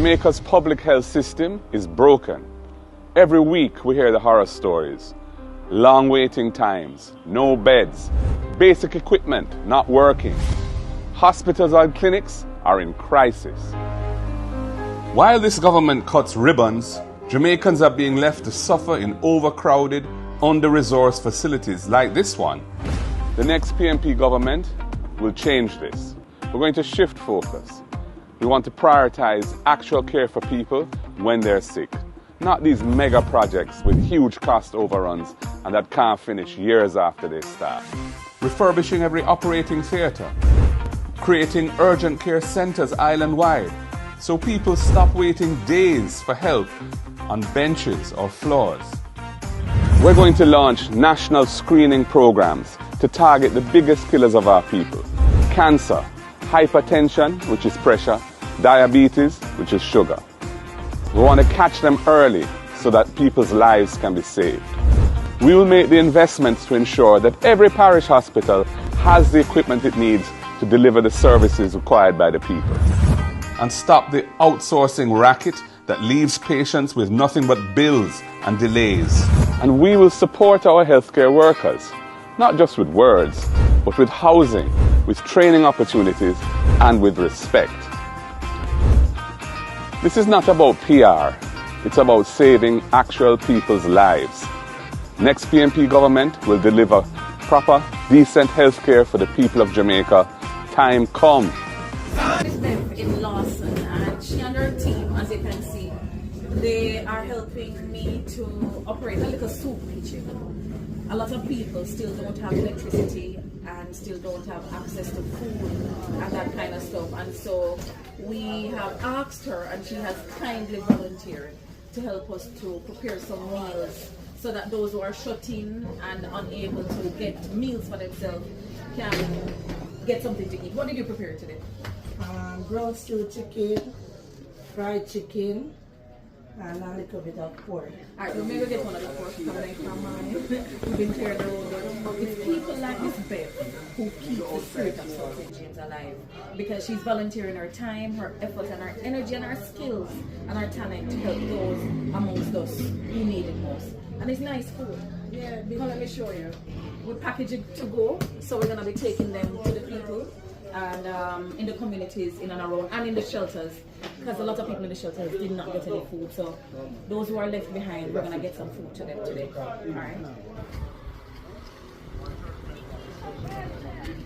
Jamaica's public health system is broken. Every week we hear the horror stories. Long waiting times, no beds, basic equipment not working. Hospitals and clinics are in crisis. While this government cuts ribbons, Jamaicans are being left to suffer in overcrowded, under-resourced facilities like this one. The next PNP government will change this. We're going to shift focus. We want to prioritize actual care for people when they're sick, not these mega projects with huge cost overruns and that can't finish years after they start. Refurbishing every operating theatre, creating urgent care centres island-wide so people stop waiting days for help on benches or floors. We're going to launch national screening programs to target the biggest killers of our people: cancer, hypertension, which is pressure, diabetes, which is sugar. We want to catch them early so that people's lives can be saved. We will make the investments to ensure that every parish hospital has the equipment it needs to deliver the services required by the people. And stop the outsourcing racket that leaves patients with nothing but bills and delays. And we will support our healthcare workers, not just with words, but with housing, with training opportunities, and with respect. This is not about PR, it's about saving actual people's lives. Next PNP government will deliver proper, decent healthcare for the people of Jamaica. Time come. In Lawson, and she and her team, as you can see, they are helping me to operate a little soup kitchen. A lot of people still don't have electricity and still don't have access to food and that kind of stuff, and so we have asked her, and she has kindly volunteered to help us to prepare some meals so that those who are shut in and unable to get meals for themselves can get something to eat. What did you prepare today? Brown stew chicken, fried chicken, and a little bit of pork. Alright, we'll maybe get one of the pork from mine. We've been cleared the road. It's people like this Beth who keep the spirit of South James alive, because she's volunteering her time, her effort, and her energy, and her skills, and her talent to help those amongst us who need it most. And it's nice food. Yeah, because let me show you. We package it to go, so we're going to be taking them to the people and in the communities in and around, and in the shelters, because a lot of people in the shelters did not get any food. So those who are left behind, we're going to get some food to them today. All right.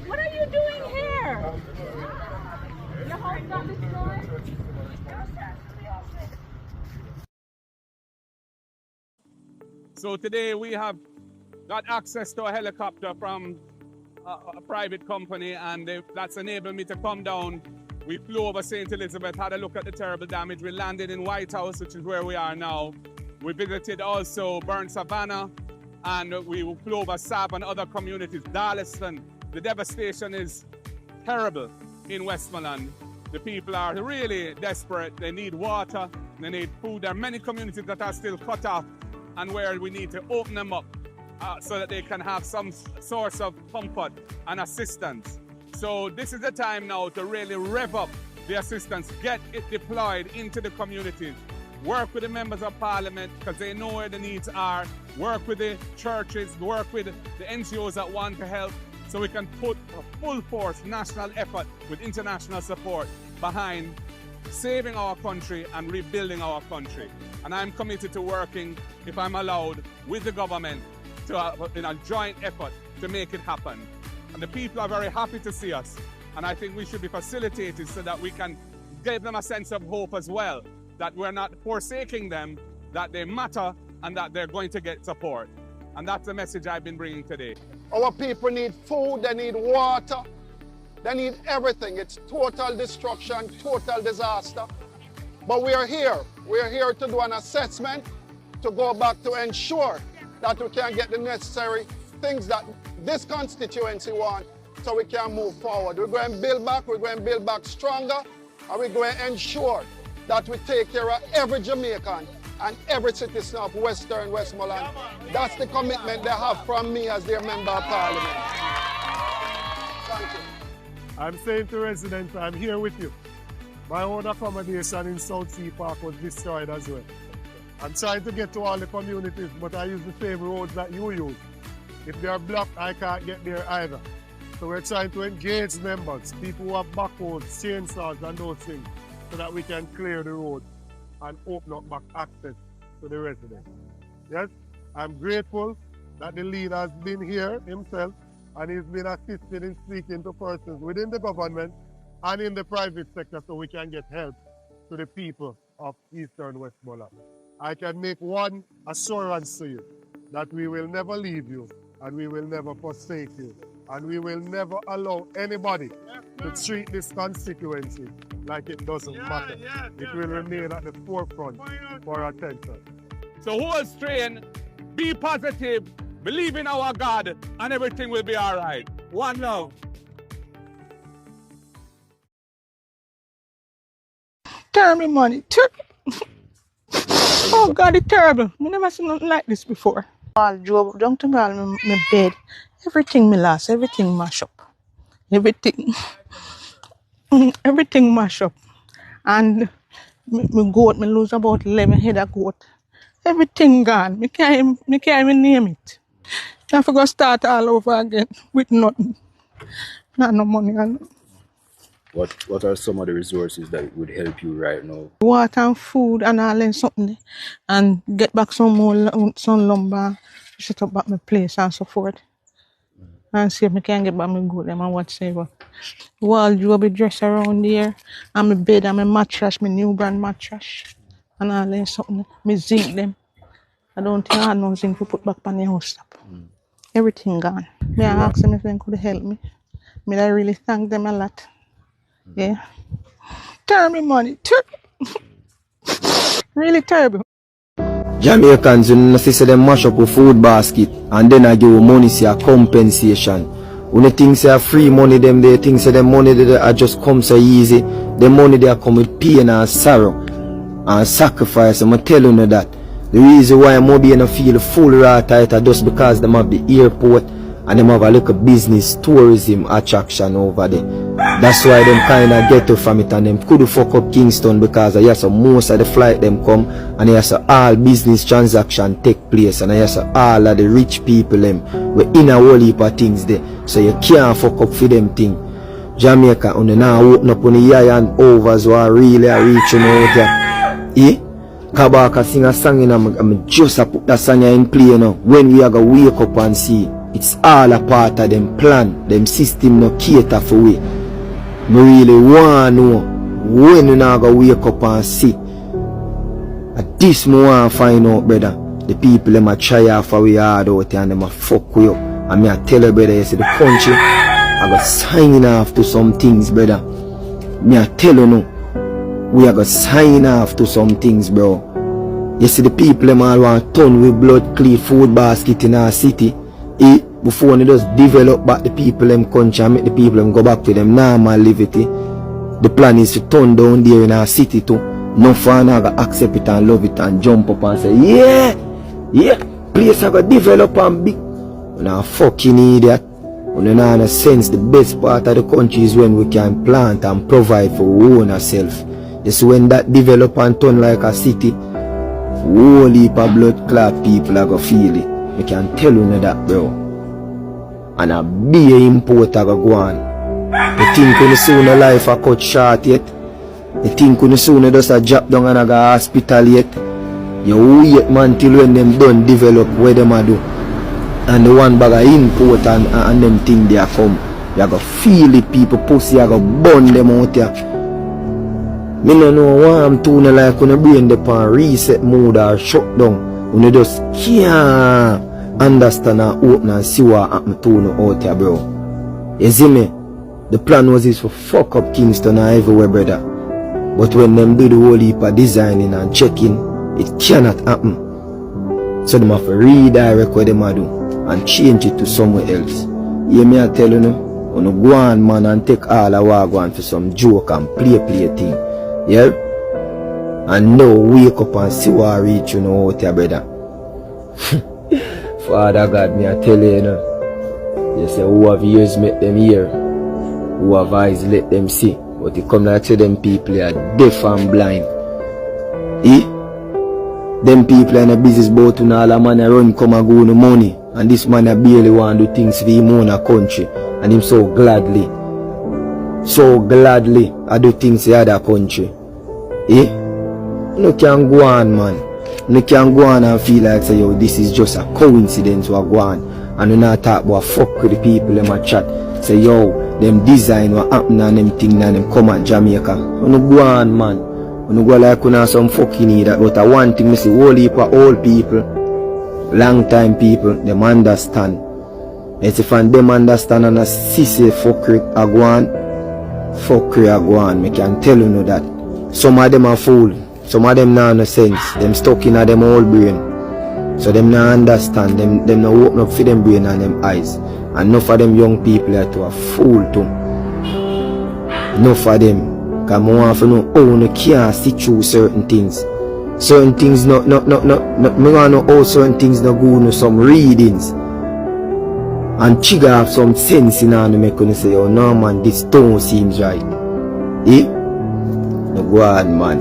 What are you doing here? Your house got destroyed? So today we have got access to a helicopter from a private company, and that's enabled me to come down. We flew over St. Elizabeth, had a look at the terrible damage. We landed in White House, which is where we are now. We visited also Burn Savannah, and we flew over Sab and other communities. Darleston, the devastation is terrible in Westmoreland. The people are really desperate. They need water, they need food. There are many communities that are still cut off, and where we need to open them up so that they can have some source of comfort and assistance. So this is the time now to really rev up the assistance, get it deployed into the communities, work with the members of parliament because they know where the needs are, work with the churches, work with the NGOs that want to help, so we can put a full force national effort with international support behind saving our country and rebuilding our country. And I'm committed to working, if I'm allowed, with the government in a joint effort to make it happen. And the people are very happy to see us. And I think we should be facilitated so that we can give them a sense of hope as well, that we're not forsaking them, that they matter, and that they're going to get support. And that's the message I've been bringing today. Our people need food, they need water, they need everything. It's total destruction, total disaster. But we are here. We are here to do an assessment, to go back to ensure that we can get the necessary things that this constituency wants so we can move forward. We're going to build back stronger, and we're going to ensure that we take care of every Jamaican and every citizen of Western Westmoreland. That's the commitment they have from me as their Member of Parliament. Thank you. I'm saying to residents, I'm here with you. My own accommodation in South Sea Park was destroyed as well. I'm trying to get to all the communities, but I use the same roads that you use. If they are blocked, I can't get there either. So we're trying to engage members, people who have backhoes, chainsaws and those things, so that we can clear the road and open up back access to the residents. Yes, I'm grateful that the leader has been here himself and he's been assisted in speaking to persons within the government and in the private sector so we can get help to the people of Eastern Westmoreland. I can make one assurance to you that we will never leave you and we will never forsake you and we will never allow anybody to treat this constituency like it doesn't matter. It will remain at the forefront for our attention. So hold straight, be positive, believe in our God, and everything will be all right. One love. Terrible money. Oh God, it's terrible. I never seen nothing like this before. All drove down to my bed. Everything me lost, everything mash up. Everything. Everything mash up. And me goat, me lose about 11 head of goat. Everything gone. Me can't even name it. I have to go start all over again with nothing. Not no money. What are some of the resources that would help you right now? Water and food and all and something. And get back some more some lumber, set up back my place and so forth. And see if I can get back my goat them and whatsoever. Wardrobe be dressed around here. And my bed and my mattress, my new brand mattress. And all and something. Me zinc them. I don't think I had no zinc to put back on the house top. Everything gone. Me I asked them if they could help me. Me I really thank them a lot. Yeah. Terrible money. Really terrible. Jamaicans, you know, say them mash up a food basket and then I give you money, say a compensation. When you think say free money, them they think say them money they just come so easy. The money they come with pain and sorrow and sacrifice. I'm telling you that. The reason why I'm being feel full right tight is just because them have the airport and them have a little business tourism attraction over there. That's why them kind of get to from it and them could fuck up Kingston because I yes, most of the flight them come and yes, all business transaction take place and yes, all of the rich people them we in a whole heap of things there. So you can't fuck up for them thing. Jamaica on the now open up on the and overs who are really reaching out there. Eh? Kabaka sing a song in I'm just put that song in play now. When we are gonna wake up and see it's all a part of them plan, them system no cater for we. Me really want to know when we not gonna wake up and see. At this me want to find out, brother. The people them a try off we hard out and them a fuck with you. And me a tell you, brother, you see the country I got sign off to some things, brother. Me a tell you no. We are going to sign off to some things, bro. You see the people them all want to turn with blood clean food basket in our city. Before they just develop back the people them country and make the people them go back to them normal liberty. The plan is to turn down there in our city too. No fan are going to accept it and love it and jump up and say, yeah, place are going to develop and big. When a fucking idiot. When you in a sense the best part of the country is when we can plant and provide for our own ourselves. It's when that develop and turn like a city, whole heap of blood clot people are gonna feel it. I can tell you that, bro. And a big import are gonna go on. You think when you soon a life a cut short yet? You think when you soon just a drop down and a go hospital yet? You wait man till when them done develop where them a do. And the one bag of import and them thing they come. You are gonna feel it, people pussy, you are gonna burn them out here. Me no know why I'm doing like when you brain the pan reset mode or shut down. When you just can't understand and open and see what happened to you out here, bro. You see me? The plan was this for fuck up Kingston and everywhere, brother. But when them do the whole heap of designing and checking, it cannot happen. So them have to redirect what them do and change it to somewhere else. You me I tell you no? When you go on man and take all the war go on for some joke and play thing. Yeah? And now wake up and see what I reach you know out here, brother. Father God, me I tell you, you know. You say who have ears make them hear. Who have eyes let them see. But it come like say them people are deaf and blind. Them people in the business boat and all a man a run come and go no money. And this man a barely want to do things for him own country. And him so gladly I do things for the other country. No can go on, man. No can go on and feel like say, yo, this is just a coincidence what go on. And you not talk about fuck with the people in my chat. Say, yo, them design what happen and them thing and them come at Jamaica. You no go on, man. You no go like you know some fucking need that. But I one thing, I see whole heap of old people, long time people, them understand. It's if them understand and I see say fuckery a go on, fuckery a go on. I can tell you know that. Some of them are fool. Some of them not no sense. Them stuck in a them old brain. So them not understand. Them not open up for them brain and them eyes. And enough of them young people are to a fool too. Enough of them. Because I want to know how you can't see through certain things. Certain things me want to know how certain things not go no some readings. And trigger have some sense in order to make you say, oh no man, this don't seems right. No go on, man.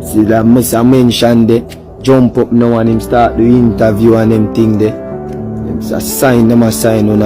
See that I mentioned there, jump up now and him start the interview and them thing there. Them a sign on